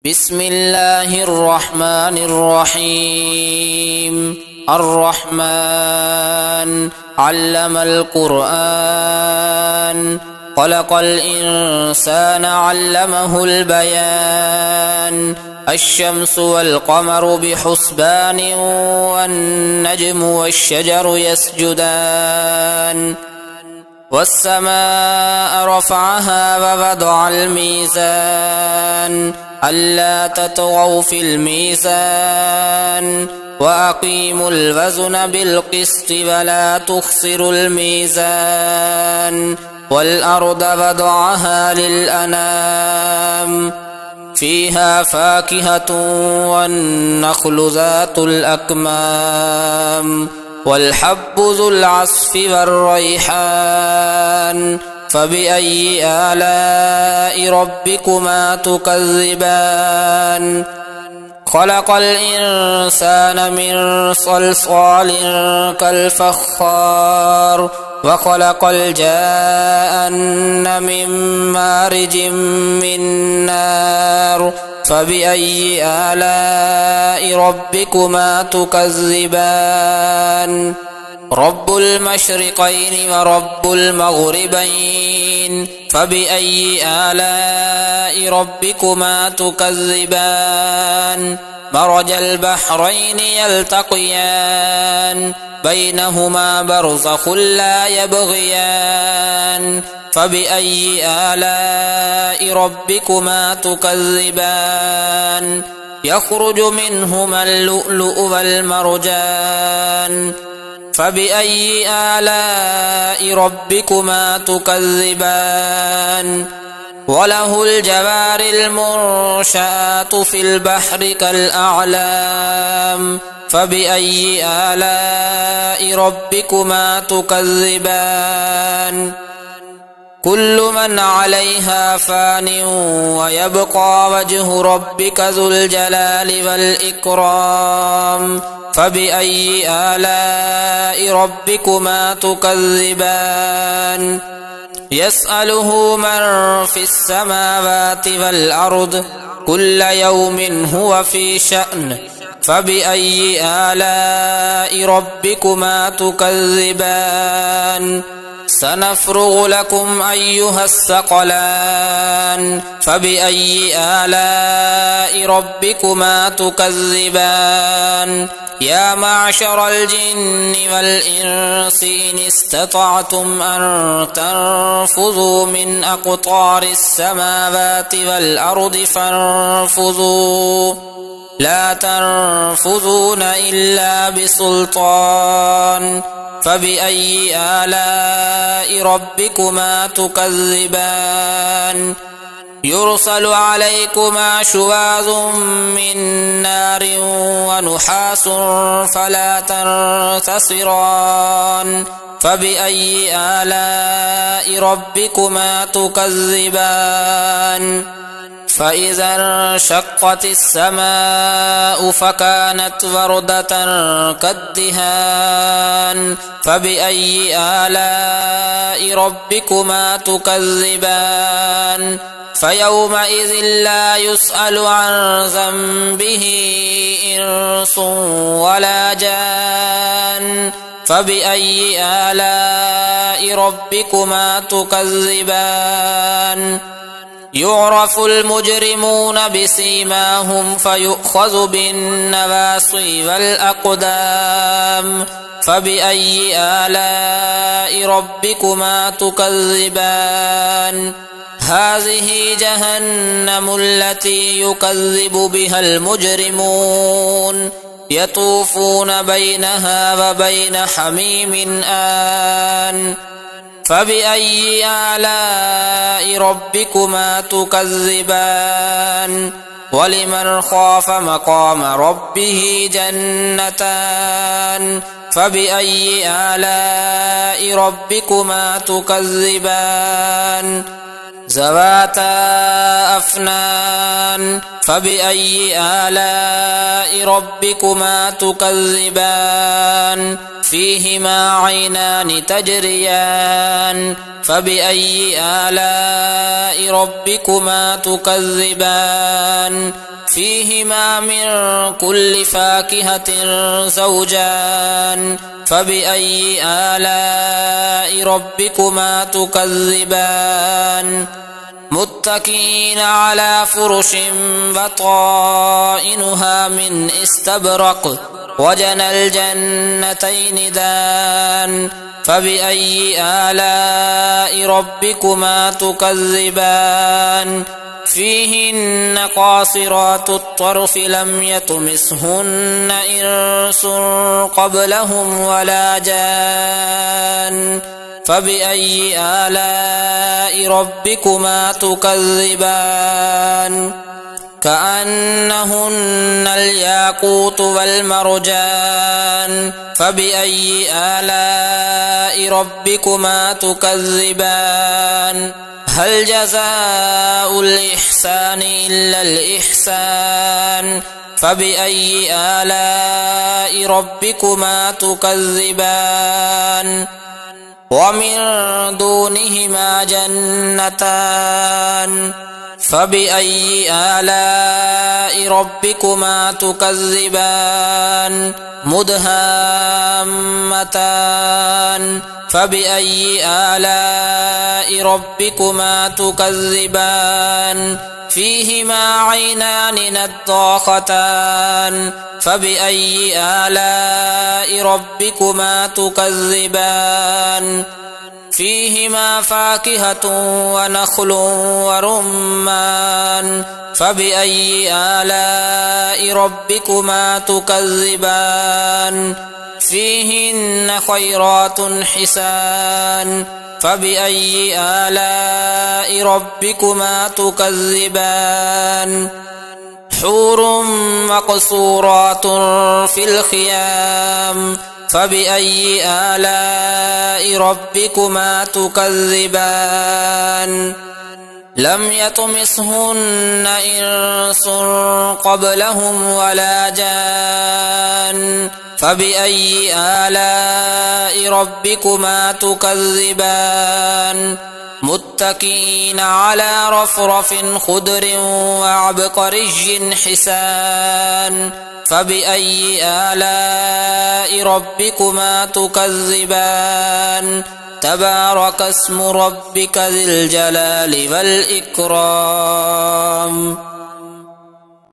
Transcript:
بسم الله الرحمن الرحيم. الرحمن علم القرآن، خلق الإنسان علمه البيان. الشمس والقمر بحسبان، والنجم والشجر يسجدان. والسماء رفعها ووضع الميزان، ألا تطغوا في الميزان، وأقيموا الوزن بالقسط ولا تخسروا الميزان. والأرض وضعها للأنام، فيها فاكهة والنخل ذات الأكمام، والحب ذو العصف والريحان. فبأي آلاء ربكما تكذبان؟ خلق الإنسان من صلصال كالفخار، وخلق الجان من مارج من نار. فبأي آلاء ربكما تكذبان؟ رب المشرقين ورب المغربين، فبأي آلاء ربكما تكذبان؟ مرج البحرين يلتقيان، بينهما برزخ لا يبغيان. فبأي آلاء ربكما تكذبان؟ يخرج منهما اللؤلؤ والمرجان. فبأي آلاء ربكما تكذبان؟ وله الجوار المنشآت في البحر كالأعلام. فبأي آلاء ربكما تكذبان؟ كل من عليها فان، ويبقى وجه ربك ذو الجلال والإكرام. فبأي آلاء ربكما تكذبان؟ يسأله من في السماوات والأرض، كل يوم هو في شأن. فبأي آلاء ربكما تكذبان؟ سنفرغ لكم أيها الثقلان. فبأي آلاء ربكما تكذبان؟ يا معشر الجن والإنس إن استطعتم أن تنفذوا من أقطار السماوات والأرض فانفذوا، لا تنفذون إلا بسلطان. فبأي آلاء ربكما تكذبان؟ يرسل عليكما شواظ من نار ونحاس فلا تنتصران. فبأي آلاء ربكما تكذبان؟ فإذا انشقت السماء فكانت وردة كالدهان. فبأي آلاء ربكما تكذبان؟ فيومئذ لا يسأل عن ذنبه إنس ولا جان. فبأي آلاء ربكما تكذبان؟ يعرف المجرمون بسيماهم فيؤخذ بالنواصي والأقدام. فبأي آلاء ربكما تكذبان؟ هذه جهنم التي يكذب بها المجرمون، يطوفون بينها وبين حميم آن. فبأي آلاء ربكما تكذبان؟ ولمن خاف مقام ربه جنتان. فبأي آلاء ربكما تكذبان؟ ذواتا أفنان. فبأي آلاء ربكما تكذبان؟ فيهما عينان تجريان فبأي آلاء ربكما تكذبان فيهما من كل فاكهة زوجان فبأي آلاء ربكما تكذبان متكئين على فرش بطائنها من استبرق وجنى الجنتين دان فبأي آلاء ربكما تكذبان فيهن قاصرات الطرف لم يطمثهن إنس قبلهم ولا جان فبأي آلاء ربكما تكذبان كأنهن الياقوت والمرجان فبأي آلاء ربكما تكذبان هل جزاء الإحسان إلا الإحسان فبأي آلاء ربكما تكذبان ومن دونهما جنتان فبأي آلاء ربكما تكذبان مدهامتان فبأي آلاء ربكما تكذبان فيهما عينان نضاختان فبأي آلاء ربكما تكذبان فيهما فاكهة ونخل ورمان فبأي آلاء ربكما تكذبان فيهن خيرات حسان فبأي آلاء ربكما تكذبان حور مقصورات في الخيام فبأي آلاء ربكما تكذبان لم يطمثهن إنس قبلهم ولا جان فبأي آلاء ربكما تكذبان متكئين على رفرف خضر وعبقري حسان فبأي آلاء ربكما تكذبان تبارك اسم ربك ذي الجلال والإكرام